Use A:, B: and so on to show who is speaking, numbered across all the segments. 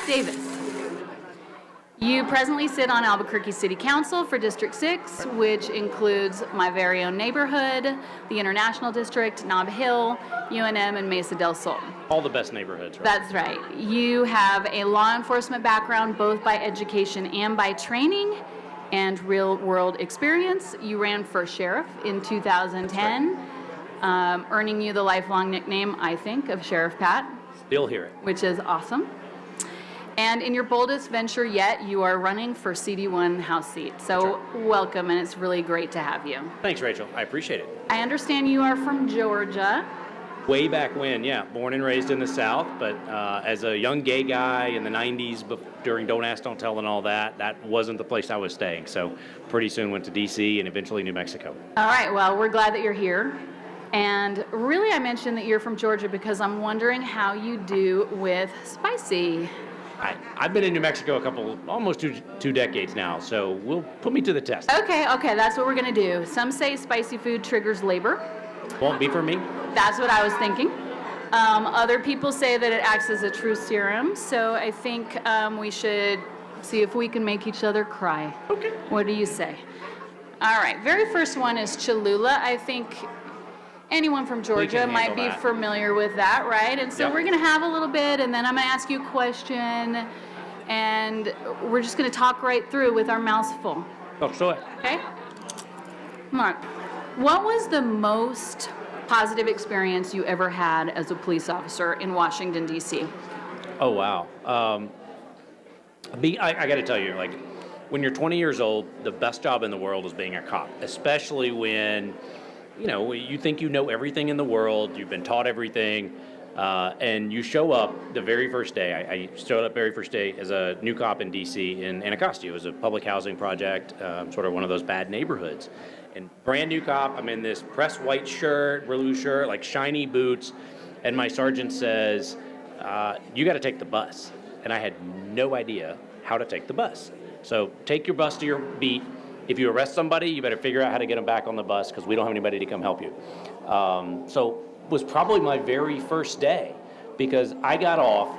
A: Matt Davis. You presently sit on Albuquerque City Council for District 6, which includes my very own neighborhood, the International District, Nob Hill, UNM, and Mesa del Sol.
B: All the best neighborhoods, right?
A: That's right. You have a law enforcement background, both by education and by training and real-world experience. You ran for sheriff in 2010, earning you the lifelong nickname, I think, of Sheriff Pat.
B: Still hear it.
A: Which is awesome. And in your boldest venture yet, you are running for CD1 Hot Seat. So welcome, and it's really great to have you.
B: Thanks, Rachel. I appreciate it.
A: I understand you are from Georgia.
B: Way back when, yeah. Born and raised in the South, but as a young gay guy in the 90s, during Don't Ask, Don't Tell and all that, that wasn't the place I was staying. So pretty soon went to D.C. and eventually New Mexico.
A: All right, well, we're glad that you're here. And really, I mentioned that you're from Georgia because I'm wondering how you do with spicy.
B: I've been in New Mexico almost two decades now, so put me to the test.
A: Okay, that's what we're gonna do. Some say spicy food triggers labor.
B: Won't be for me.
A: That's what I was thinking. Other people say that it acts as a true serum, so I think we should see if we can make each other cry.
B: Okay.
A: What do you say? All right, very first one is Cholula. I think anyone from Georgia might be familiar with that, right? And so we're gonna have a little bit, and then I'm gonna ask you a question, and we're just gonna talk right through with our mouths full.
B: Oh, show it.
A: Okay? Mark, what was the most positive experience you ever had as a police officer in Washington, D.C.?
B: Oh, wow. I got to tell you, like, when you're 20 years old, the best job in the world is being a cop, especially when, you know, you think you know everything in the world, you've been taught everything, and you show up the very first day. I showed up very first day as a new cop in D.C. in Anacostia. It was a public housing project, sort of one of those bad neighborhoods. And brand new cop, I'm in this pressed white shirt, blue shirt, like shiny boots, and my sergeant says, you got to take the bus. And I had no idea how to take the bus. So take your bus to your beat. If you arrest somebody, you better figure out how to get them back on the bus because we don't have anybody to come help you. So it was probably my very first day because I got off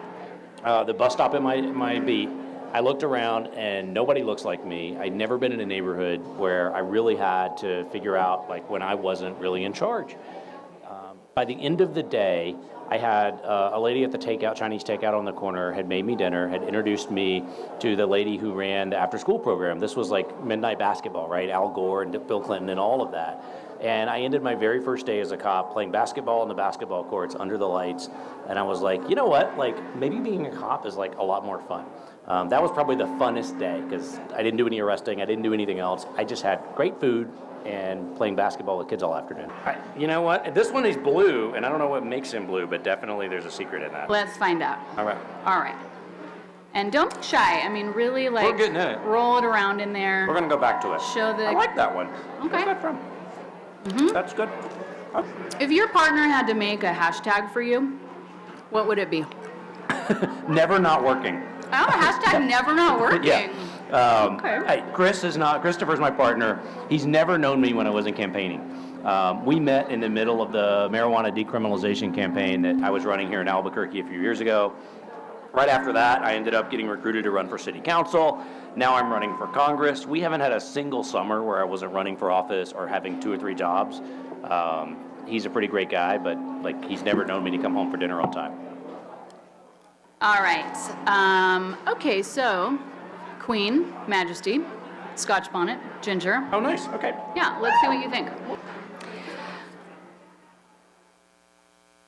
B: the bus stop at my beat. I looked around and nobody looks like me. I'd never been in a neighborhood where I really had to figure out like when I wasn't really in charge. By the end of the day, I had a lady at the Chinese takeout on the corner had made me dinner, had introduced me to the lady who ran the after school program. This was like midnight basketball, right? Al Gore and Bill Clinton and all of that. And I ended my very first day as a cop playing basketball in the basketball courts under the lights. And I was like, you know what? Like maybe being a cop is like a lot more fun. That was probably the funnest day because I didn't do any arresting. I didn't do anything else. I just had great food and playing basketball with kids all afternoon. You know what? This one is blue, and I don't know what makes him blue, but definitely there's a secret in that.
A: Let's find out.
B: All right.
A: All right. And don't be shy. I mean, really, like,
B: we're getting in it.
A: Roll it around in there.
B: We're going to go back to it.
A: Show the...
B: I like that one.
A: Okay.
B: Where's that from?
A: Mm-hmm.
B: That's good. Oh.
A: If your partner had to make a hashtag for you, what would it be?
B: Never not working.
A: Oh, hashtag never not working.
B: Yeah.
A: Okay.
B: Christopher's my partner. He's never known me when I wasn't campaigning. We met in the middle of the marijuana decriminalization campaign that I was running here in Albuquerque a few years ago. Right after that, I ended up getting recruited to run for city council. Now I'm running for Congress. We haven't had a single summer where I wasn't running for office or having 2 or 3 jobs. He's a pretty great guy, but like he's never known me to come home for dinner on time.
A: All right. Okay, so Queen, Majesty, Scotch bonnet, ginger.
B: Oh, nice. Okay.
A: Yeah, let's see what you think.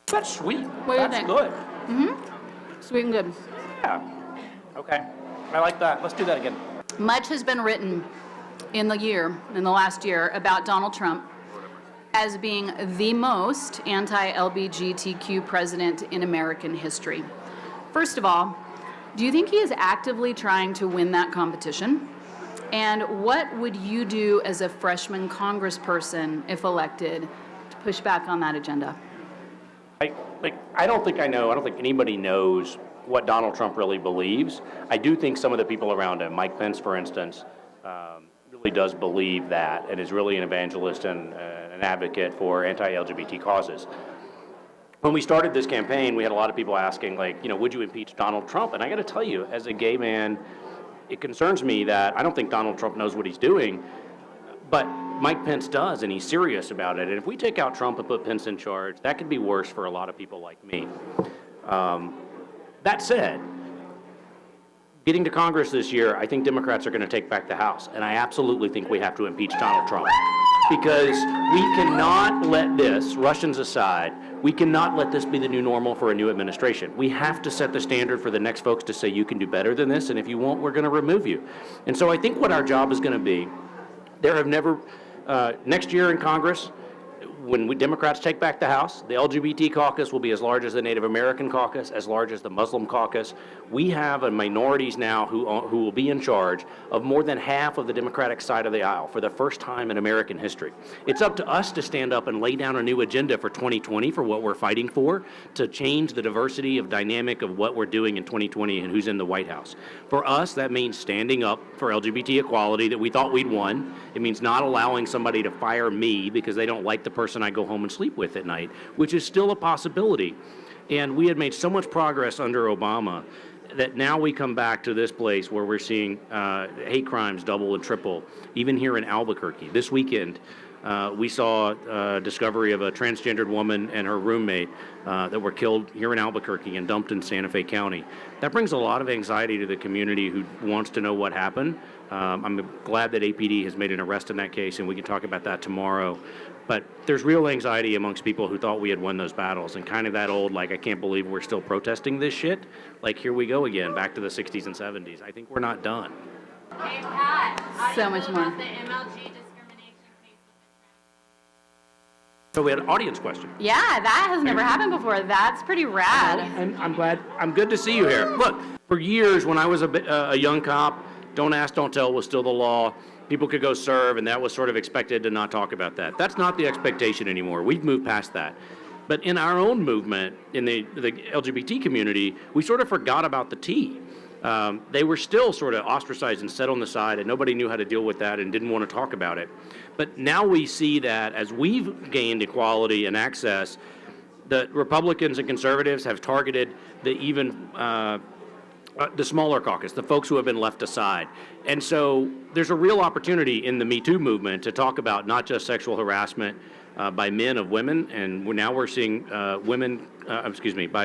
B: That's sweet.
A: What do you think?
B: That's good.
A: Mm-hmm. Sweet and good.
B: Yeah. Okay. I like that. Let's do that again.
A: Much has been written in the last year, about Donald Trump as being the most anti-LGBTQ president in American history. First of all, do you think he is actively trying to win that competition? And what would you do as a freshman congressperson, if elected, to push back on that agenda?
B: I don't think I know. I don't think anybody knows what Donald Trump really believes. I do think some of the people around him, Mike Pence, for instance, really does believe that and is really an evangelist and an advocate for anti-LGBT causes. when we started this campaign, we had a lot of people asking, like, would you impeach Donald Trump? And I got to tell you, as a gay man, it concerns me that I don't think Donald Trump knows what he's doing, but Mike Pence does, and he's serious about it. And if we take out Trump and put Pence in charge, that could be worse for a lot of people like me. That said, getting to Congress this year, I think Democrats are going to take back the House, and I absolutely think we have to impeach Donald Trump. Because we cannot let this, Russians aside, we cannot let this be the new normal for a new administration. We have to set the standard for the next folks to say, you can do better than this, and if you won't, we're going to remove you. And so I think what our job is going to be, next year in Congress, when Democrats take back the House, the LGBT caucus will be as large as the Native American caucus, as large as the Muslim caucus. We have minorities now who will be in charge of more than half of the Democratic side of the aisle for the first time in American history. It's up to us to stand up and lay down a new agenda for 2020 for what we're fighting for, to change the diversity of dynamic of what we're doing in 2020 and who's in the White House. For us, that means standing up for LGBT equality that we thought we'd won. It means not allowing somebody to fire me because they don't like the person I go home and sleep with at night, which is still a possibility. And we had made so much progress under Obama that now we come back to this place where we're seeing hate crimes double and triple, even here in Albuquerque. This weekend, we saw discovery of a transgendered woman and her roommate that were killed here in Albuquerque and dumped in Santa Fe County. That brings a lot of anxiety to the community who wants to know what happened. I'm glad that APD has made an arrest in that case, and we can talk about that tomorrow. But there's real anxiety amongst people who thought we had won those battles, and kind of that old, like, I can't believe we're still protesting this shit. Like, here we go again, back to the 60s and 70s. I think we're not done.
C: Hey, Pat, how
A: So
C: do you
A: much
C: feel
A: more.
C: about the MLG discrimination case?
B: So we had an audience question.
A: Yeah, that has never happened before. That's pretty rad.
B: And I'm glad, I'm good to see you here. Look, for years when I was a young cop, don't ask, don't tell was still the law. People could go serve, and that was sort of expected to not talk about that. That's not the expectation anymore. We've moved past that. But in our own movement, in the LGBT community, we sort of forgot about the T. They were still sort of ostracized and set on the side, and nobody knew how to deal with that and didn't want to talk about it. But now we see that as we've gained equality and access, the Republicans and conservatives have targeted the smaller caucus, the folks who have been left aside. And so there's a real opportunity in the Me Too movement to talk about not just sexual harassment by men of women, and we're seeing by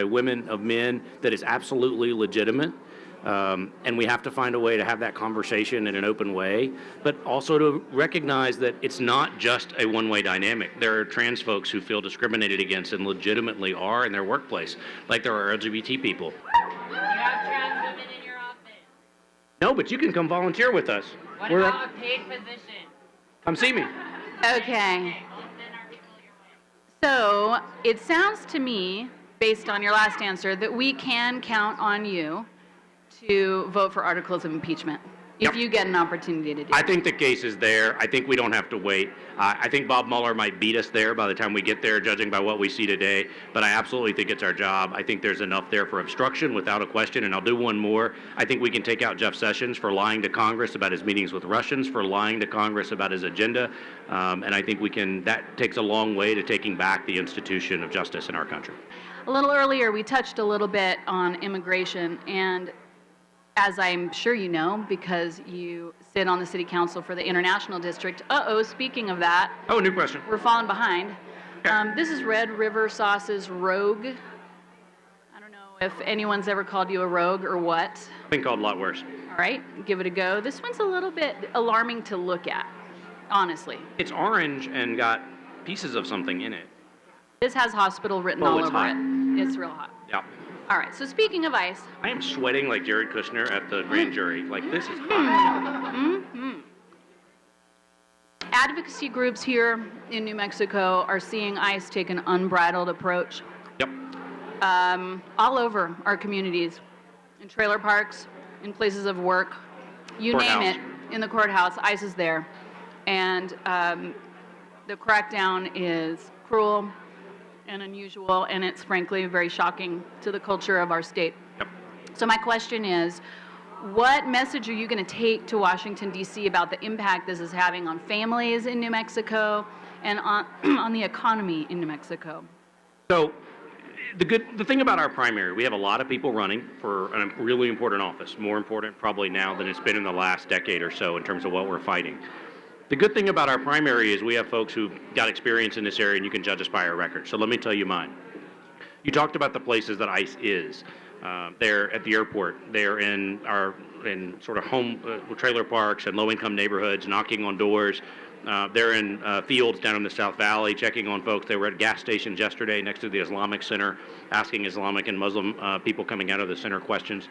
B: women of men that is absolutely legitimate. And we have to find a way to have that conversation in an open way, but also to recognize that it's not just a one-way dynamic. There are trans folks who feel discriminated against and legitimately are in their workplace, like there are LGBT people.
C: You have trans women in your office.
B: No, but you can come volunteer with us.
C: What about a paid position?
B: Come see me.
A: Okay.
C: We'll send our people your way.
A: So it sounds to me, based on your last answer, that we can count on you to vote for articles of impeachment if
B: Yep.
A: you get an opportunity to do
B: I
A: it.
B: think the case is there. I think we don't have to wait. I think Bob Mueller might beat us there by the time we get there, judging by what we see today. But I absolutely think it's our job. I think there's enough there for obstruction without a question. And I'll do one more. I think we can take out Jeff Sessions for lying to Congress about his meetings with Russians, for lying to Congress about his agenda. And I think that takes a long way to taking back the institution of justice in our country.
A: A little earlier, we touched a little bit on immigration, and as I'm sure you know, because you sit on the city council for the International District. Speaking of that,
B: Oh, new question.
A: we're falling behind. This is Red River Sauce's Rogue. I don't know if anyone's ever called you a rogue or what.
B: I've been called a lot worse.
A: All right, give it a go. This one's a little bit alarming to look at, honestly.
B: It's orange and got pieces of something in it.
A: This has hospital written
B: Oh,
A: all
B: it's
A: over
B: hot.
A: it. It's real hot.
B: Yeah.
A: All right, so speaking of ice,
B: I am sweating like Jared Kushner at the grand jury. Like, this is hot.
A: advocacy groups here in New Mexico are seeing ICE take an unbridled approach
B: Yep.
A: all over our communities, in trailer parks, in places of work, you name
B: Courthouse.
A: it, in the courthouse, ICE is there. And the crackdown is cruel and unusual, and it's frankly very shocking to the culture of our state.
B: Yep.
A: So my question is, what message are you going to take to Washington, D.C. about the impact this is having on families in New Mexico and on the economy in New Mexico?
B: So the thing about our primary, we have a lot of people running for a really important office, more important probably now than it's been in the last decade or so in terms of what we're fighting. The good thing about our primary is we have folks who've got experience in this area, and you can judge us by our record. So let me tell you mine. You talked about the places that ICE is. They're at the airport. They're in sort of home trailer parks and low-income neighborhoods, knocking on doors. They're in fields down in the South Valley, checking on folks. They were at gas stations yesterday next to the Islamic Center, asking Islamic and Muslim people coming out of the center questions.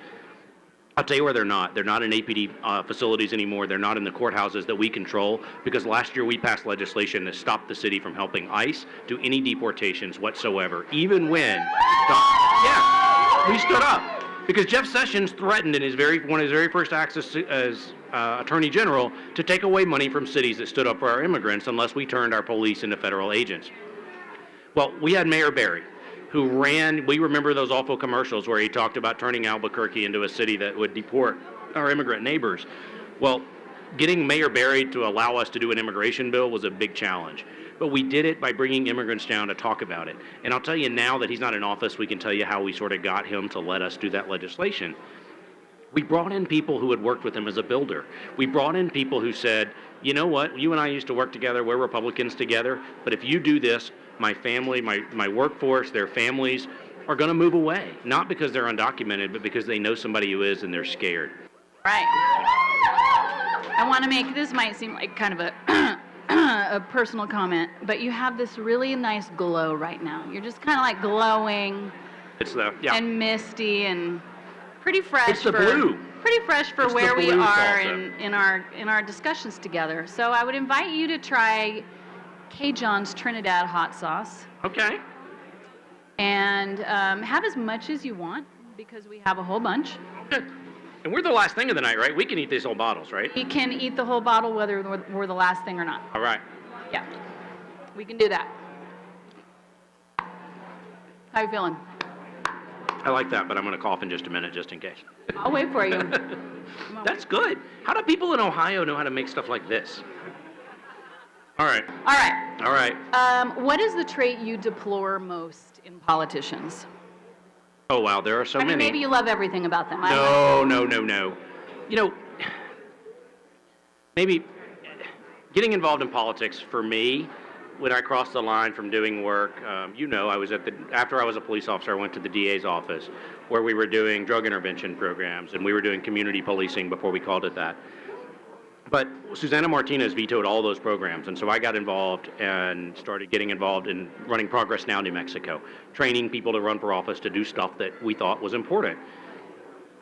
B: I'll tell you where they're not. They're not in APD facilities anymore. They're not in the courthouses that we control, because last year we passed legislation that stopped the city from helping ICE do any deportations whatsoever, even when, we stood up. Because Jeff Sessions threatened in one of his very first acts as Attorney General to take away money from cities that stood up for our immigrants unless we turned our police into federal agents. Well, we had Mayor Barry, who we remember those awful commercials where he talked about turning Albuquerque into a city that would deport our immigrant neighbors. Well, getting Mayor Barry to allow us to do an immigration bill was a big challenge. But we did it by bringing immigrants down to talk about it. And I'll tell you now that he's not in office, we can tell you how we sort of got him to let us do that legislation. We brought in people who had worked with him as a builder. We brought in people who said, you know what, you and I used to work together, we're Republicans together, but if you do this, my family, my workforce, their families are going to move away. Not because they're undocumented, but because they know somebody who is and they're scared.
A: Right. I want to make, this might seem like kind of a personal comment, but you have this really nice glow right now. You're just kind of like glowing and misty and pretty fresh.
B: It's the blue.
A: Pretty fresh for
B: It's
A: where we
B: blue
A: are
B: salsa.
A: in our discussions together. So I would invite you to try K. John's Trinidad hot sauce.
B: Okay.
A: And have as much as you want, because we have a whole bunch.
B: Okay. And we're the last thing of the night, right? We can eat these whole bottles, right?
A: We can eat the whole bottle whether we're the last thing or not.
B: All right.
A: Yeah, we can do that. How you feeling?
B: I like that, but I'm going to cough in just a minute, just in case.
A: I'll wait for you.
B: That's good. How do people in Ohio know how to make stuff like this? All right.
A: All right.
B: All right.
A: What is the trait you deplore most in politicians?
B: Oh, wow, there are so many.
A: Maybe you love everything about them.
B: No. You know, maybe getting involved in politics for me, when I crossed the line from doing work, after I was a police officer, I went to the DA's office where we were doing drug intervention programs and we were doing community policing before we called it that. But Susana Martinez vetoed all those programs, and so I got involved and started getting involved in running Progress Now New Mexico, training people to run for office to do stuff that we thought was important.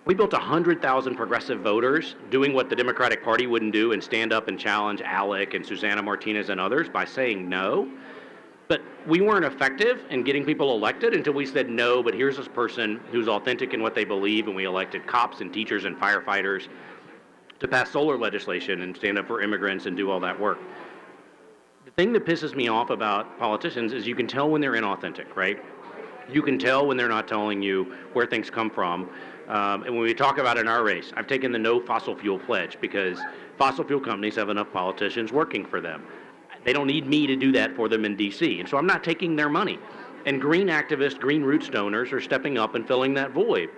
B: We built 100,000 progressive voters doing what the Democratic Party wouldn't do and stand up and challenge Alec and Susana Martinez and others by saying no. But we weren't effective in getting people elected until we said no, but here's this person who's authentic in what they believe, and we elected cops and teachers and firefighters to pass solar legislation and stand up for immigrants and do all that work. The thing that pisses me off about politicians is you can tell when they're inauthentic, right? You can tell when they're not telling you where things come from. And when we talk about in our race, I've taken the no fossil fuel pledge because fossil fuel companies have enough politicians working for them. They don't need me to do that for them in D.C. And so I'm not taking their money. And green activists, green roots donors are stepping up and filling that void.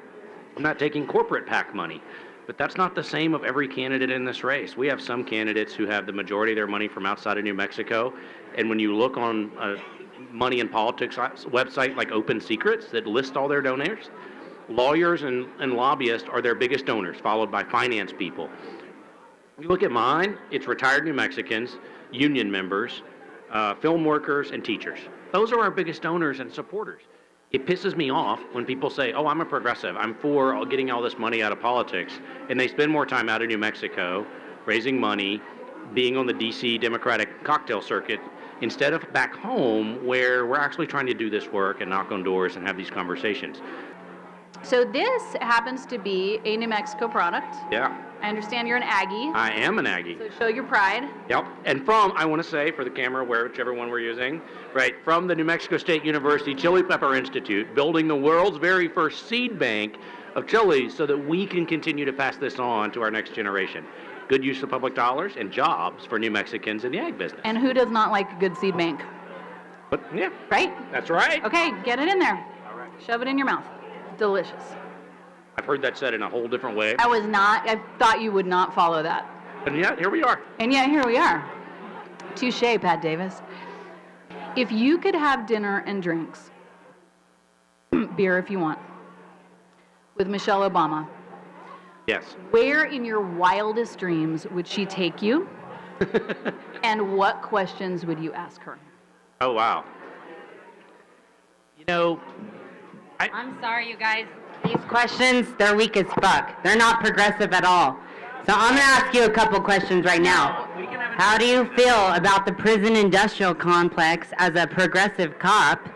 B: I'm not taking corporate PAC money. But that's not the same of every candidate in this race. We have some candidates who have the majority of their money from outside of New Mexico. And when you look on a money in politics website like Open Secrets that lists all their donors, lawyers and lobbyists are their biggest donors, followed by finance people. You look at mine, it's retired New Mexicans, union members, film workers, and teachers. Those are our biggest donors and supporters. It pisses me off when people say, oh, I'm a progressive, I'm for getting all this money out of politics, and they spend more time out of New Mexico raising money, being on the D.C. Democratic cocktail circuit, instead of back home where we're actually trying to do this work and knock on doors and have these conversations.
A: So this happens to be a New Mexico product.
B: Yeah.
A: I understand you're an Aggie.
B: I am an Aggie.
A: So show your pride.
B: Yep. And I want to say for the camera, whichever one we're using, right, from the New Mexico State University Chili Pepper Institute, building the world's very first seed bank of chilies so that we can continue to pass this on to our next generation. Good use of public dollars and jobs for New Mexicans in the ag business.
A: And who does not like a good seed bank?
B: But yeah.
A: Right?
B: That's right.
A: Okay, get it in there.
B: All right.
A: Shove it in your mouth. Delicious.
B: I've heard that said in a whole different way.
A: I thought you would not follow that.
B: And yet, here we are.
A: And yet, here we are. Touche, Pat Davis. If you could have dinner and drinks, beer if you want, with Michelle Obama,
B: Yes.
A: where in your wildest dreams would she take you? And what questions would you ask her?
B: Oh, wow. You know,
C: I'm sorry, you guys.
D: These questions, they're weak as fuck. They're not progressive at all. So I'm going to ask you a couple questions right now. How do you feel about the prison industrial complex as a progressive cop?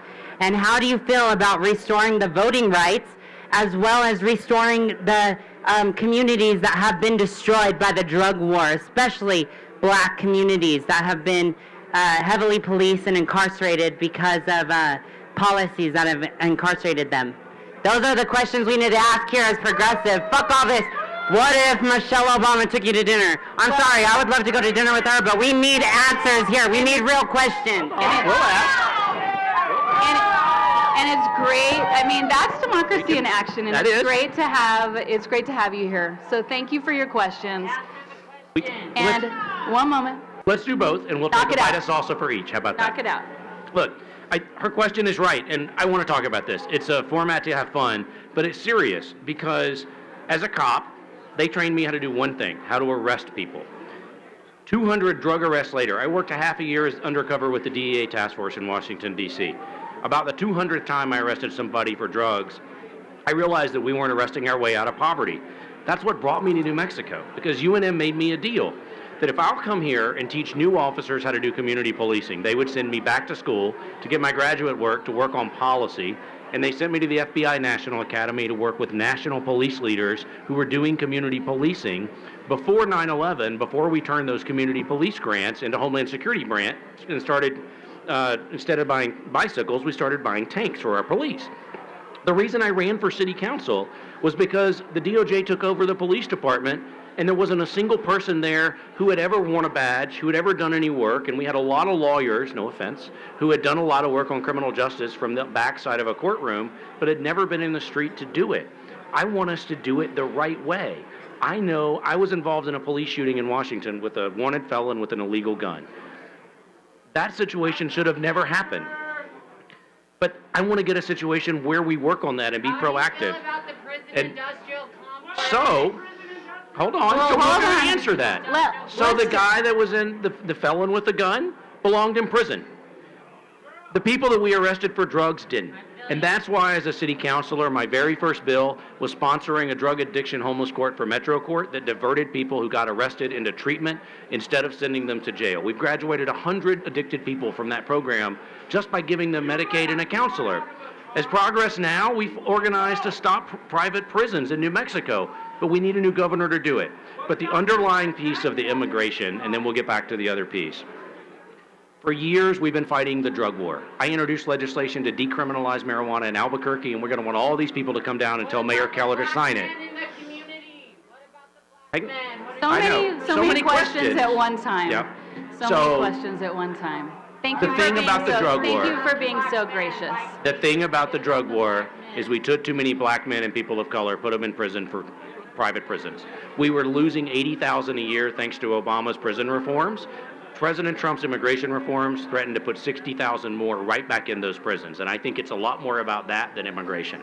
D: And how do you feel about restoring the voting rights as well as restoring the communities that have been destroyed by the drug war, especially black communities that have been heavily policed and incarcerated because of policies that have incarcerated them? Those are the questions we need to ask here as progressive. Fuck all this. What if Michelle Obama took you to dinner? I'm sorry, I would love to go to dinner with her, but we need answers here. We need real questions.
B: we'll ask.
A: And it's great. I mean, that's democracy in action, and
B: That
A: it's
B: is.
A: great to have you here. So thank you for your questions.
B: We-
A: And one moment,
B: let's do both, and we'll
A: Knock
B: take
A: it
B: a bite
A: out.
B: of salsa for each. How about that?
A: knock it out.
B: Look, her question is right, and I want to talk about this. It's a format to have fun, but it's serious because as a cop, they trained me how to do one thing, how to arrest people. 200 drug arrests later, I worked a half a year as undercover with the DEA task force in Washington, D.C. About the 200th time I arrested somebody for drugs, I realized that we weren't arresting our way out of poverty. That's what brought me to New Mexico, because UNM made me a deal that if I'll come here and teach new officers how to do community policing, they would send me back to school to get my graduate work to work on policy, and they sent me to the FBI National Academy to work with national police leaders who were doing community policing before 9/11, before we turned those community police grants into Homeland Security grants and started, instead of buying bicycles, we started buying tanks for our police. The reason I ran for city council was because the DOJ took over the police department and there wasn't a single person there who had ever worn a badge, who had ever done any work, and we had a lot of lawyers, no offense, who had done a lot of work on criminal justice from the backside of a courtroom, but had never been in the street to do it. I want us to do it the right way. I know I was involved in a police shooting in Washington with a wanted felon with an illegal gun. That situation should have never happened. But I want to get a situation where we work on that and be
C: How do you
B: proactive.
C: feel about the prison
B: And
C: industrial complex?
B: So, hold on,
A: Well,
B: so we're
A: hold
B: going
A: on.
B: to answer that. So
A: let's
B: the guy that was in, the felon with the gun belonged in prison. The people that we arrested for drugs didn't. And that's why, as a city councilor, my very first bill was sponsoring a drug addiction homeless court for Metro Court that diverted people who got arrested into treatment instead of sending them to jail. We've graduated 100 addicted people from that program just by giving them Medicaid and a counselor. As Progress Now, we've organized to stop private prisons in New Mexico, but we need a new governor to do it. But the underlying piece of the immigration, and then we'll get back to the other piece. For years, we've been fighting the drug war. I introduced legislation to decriminalize marijuana in Albuquerque, and we're going to want all these people to come down and tell Mayor Keller to sign it.
C: Men in the community. What about the black
B: I-
C: men? What
A: So
C: about
B: I
A: many,
B: know.
A: so
B: So
A: many
B: many
A: questions
B: questions.
A: at one time.
B: Yep.
A: So
B: So-
A: many questions at one time. Thank
B: The
A: you
B: thing
A: for being
B: about the
A: so,
B: drug
A: thank
B: war-
A: you for being so gracious.
B: The thing about the drug war is we took too many black men and people of color, put them in prison for private prisons. We were losing 80,000 a year thanks to Obama's prison reforms. President Trump's immigration reforms threatened to put 60,000 more right back in those prisons, and I think it's a lot more about that than immigration.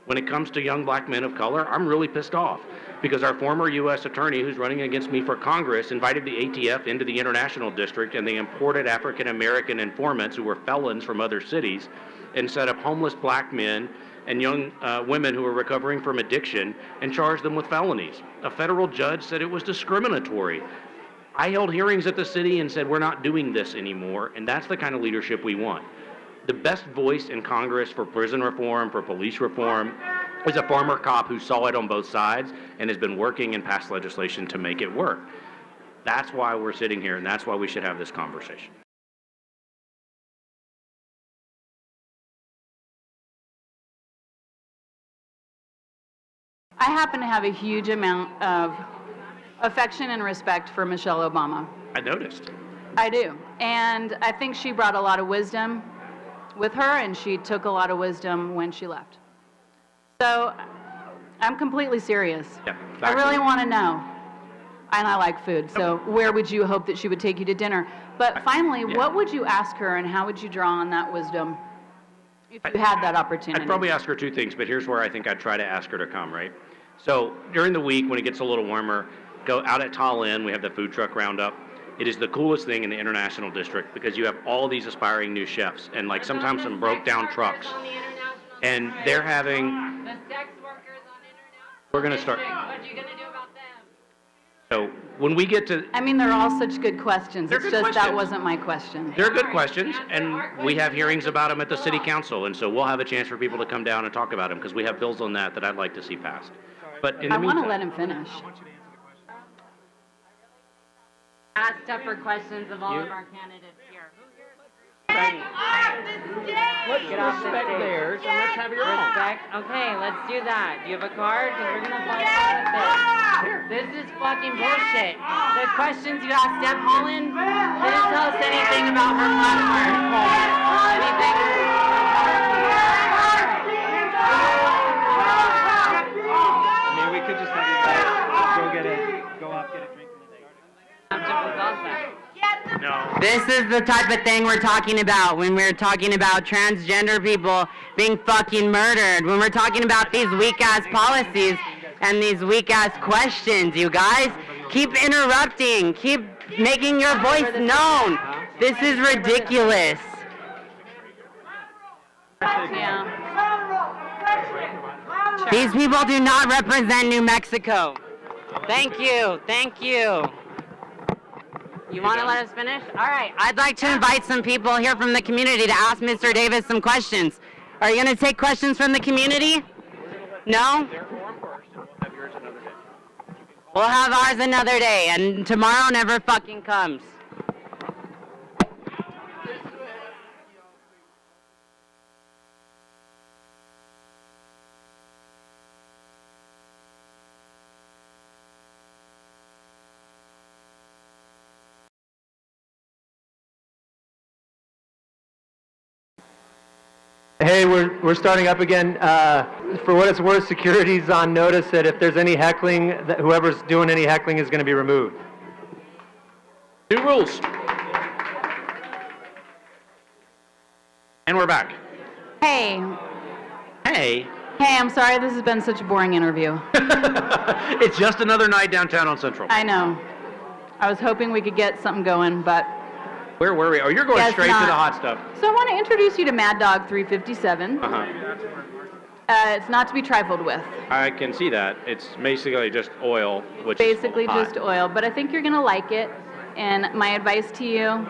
B: When it comes to young black men of color, I'm really pissed off because our former U.S. attorney who's running against me for Congress invited the ATF into the International District, and they imported African-American informants who were felons from other cities and set up homeless black men and young women who were recovering from addiction and charged them with felonies. A federal judge said it was discriminatory. I held hearings at the city and said, we're not doing this anymore, and that's the kind of leadership we want. The best voice in Congress for prison reform, for police reform, is a former cop who saw it on both sides and has been working and passed legislation to make it work. That's why we're sitting here, and that's why we should have this conversation.
A: I happen to have a huge amount of affection and respect for Michelle Obama.
B: I noticed.
A: I do. And I think she brought a lot of wisdom with her, and she took a lot of wisdom when she left. So I'm completely serious.
B: Yeah,
A: I really want to know. And I like food, so where would you hope that she would take you to dinner? But finally, what would you ask her, and how would you draw on that wisdom if you had that opportunity?
B: I'd probably ask her two things, but here's where I think I'd try to ask her to come, right? So during the week, when it gets a little warmer, go out at Tallinn. We have the food truck roundup. It is the coolest thing in the International District because you have all these aspiring new chefs and like sometimes some broke down trucks. And they're having...
C: The sex workers on International
B: We're going to start...
C: District. What are you going to do about them?
B: So when we get to...
A: I mean, they're all such good questions.
B: They're
A: It's
B: good
A: just
B: questions.
A: that wasn't my question.
B: They're good questions, and we have hearings about them at the city council, and so we'll have a chance for people to come down and talk about them because we have bills on that I'd like to see passed. But in the
A: I want to
B: meantime,
A: let him finish.
D: Ask tougher questions of all of our candidates here.
C: Get off the stage!
D: Get off the stage.
B: theirs and let's have your
D: Respect. Okay, let's do that. Do you have a card? Because we're gonna follow up with this. This is fucking bullshit. The questions you asked Deb Holland didn't tell us anything about her platform. Anything?
E: I mean, we could just have you guys go up, get a drink in the day.
B: No.
D: This is the type of thing we're talking about when we're talking about transgender people being fucking murdered, when we're talking about these weak-ass policies and these weak-ass questions, you guys. Keep interrupting. Keep making your voice known. This is ridiculous.
A: Yeah.
D: These people do not represent New Mexico. Thank you. Thank you. You want to let us finish? All right. I'd like to invite some people here from the community to ask Mr. Davis some questions. Are you going to take questions from the community? No? We'll have ours another day, and tomorrow never fucking comes.
E: Hey, we're starting up again. For what it's worth, security's on notice that if there's any heckling, that whoever's doing any heckling is going to be removed.
B: New rules. And we're back.
A: Hey.
B: Hey.
A: Hey, I'm sorry this has been such a boring interview.
B: It's just another night downtown on Central.
A: I know. I was hoping we could get something going, but...
B: Where were we? Oh, you're going
A: Yeah, it's
B: straight to
A: not.
B: the hot stuff.
A: So I want to introduce you to Mad Dog 357.
B: Uh-huh.
A: It's not to be trifled with.
B: I can see that. It's basically just oil, which
A: Basically
B: is hot.
A: just oil, but I think you're going to like it. And my advice to you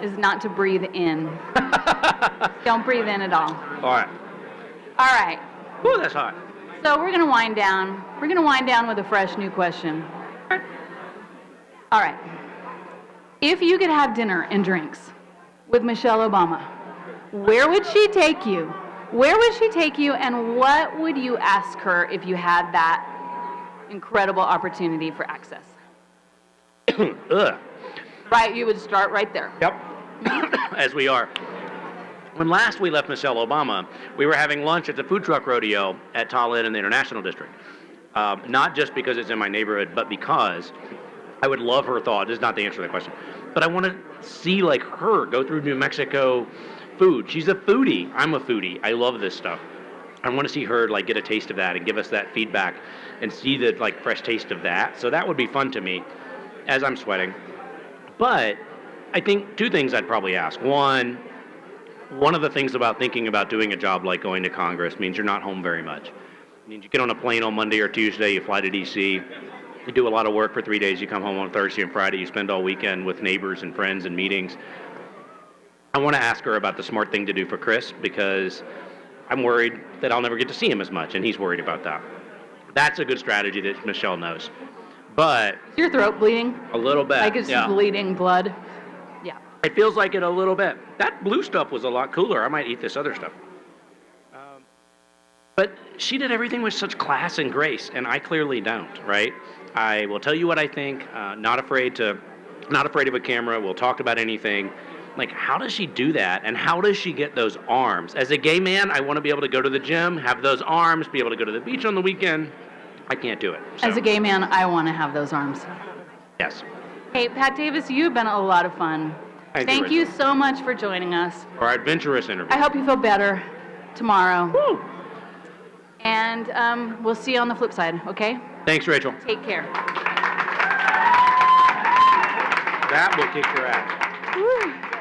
A: is not to breathe in. Don't breathe in at all.
B: All right.
A: All right.
B: Ooh, that's hot.
A: So we're going to wind down. We're going to wind down with a fresh new question. All right. If you could have dinner and drinks with Michelle Obama, where would she take you? Where would she take you, and what would you ask her if you had that incredible opportunity for access?
B: Ugh.
A: Right, you would start right there.
B: Yep. As we are. When last we left Michelle Obama, we were having lunch at the food truck rodeo at Tallinn in the International District. Not just because it's in my neighborhood, but because I would love her thought. This is not the answer to that question. But I want to see, like, her go through New Mexico food. She's a foodie. I'm a foodie. I love this stuff. I want to see her, like, get a taste of that and give us that feedback and see the, like, fresh taste of that. So that would be fun to me as I'm sweating. But I think two things I'd probably ask. One of the things about thinking about doing a job like going to Congress means you're not home very much. It means you get on a plane on Monday or Tuesday, you fly to D.C., you do a lot of work for 3 days, you come home on Thursday and Friday, you spend all weekend with neighbors and friends and meetings. I want to ask her about the smart thing to do for Chris because I'm worried that I'll never get to see him as much, and he's worried about that. That's a good strategy that Michelle knows. But
A: Is your throat bleeding?
B: a little bit,
A: Like it's
B: yeah.
A: bleeding blood? Yeah.
B: It feels like it a little bit. That blue stuff was a lot cooler. I might eat this other stuff. But she did everything with such class and grace, and I clearly don't, right? I will tell you what I think, not afraid of a camera, we'll talk about anything, Like, how does she do that? And how does she get those arms? As a gay man, I want to be able to go to the gym, have those arms, be able to go to the beach on the weekend. I can't do it. So,
A: As a gay man, I want to have those arms.
B: yes.
A: Hey, Pat Davis, you've been a lot of fun. Thank you so much for joining us.
B: For our adventurous interview.
A: I hope you feel better tomorrow. Woo! And we'll see you on the flip side, okay?
B: Thanks, Rachel.
A: Take care.
B: That will kick your ass.
A: Woo.